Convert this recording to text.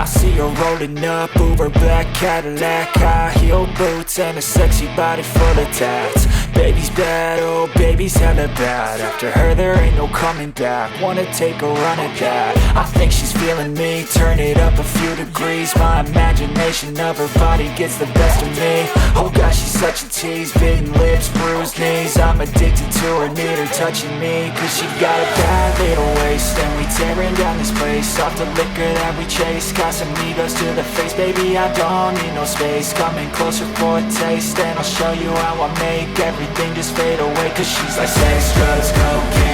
I see her rolling up, Uber black Cadillac, high heel boots and a sexy body full of tats. Baby's bad, oh baby's hella bad. After her there ain't no coming back. Wanna take a run at that. I think she's feeling me, turn it up a few degrees. My imagination of her body gets the best of me. Oh gosh, she's such a tease, bitten lips, bruised knees. I'm addicted to her, need her touching me, cause she got a bad little waist. And we tearing down this place, off the liquor that we chase. Casamigos to the face, baby I don't need no space. Coming closer for a taste, and I'll show you how I make everything just fade away. Cause she's like sex, drugs, cocaine,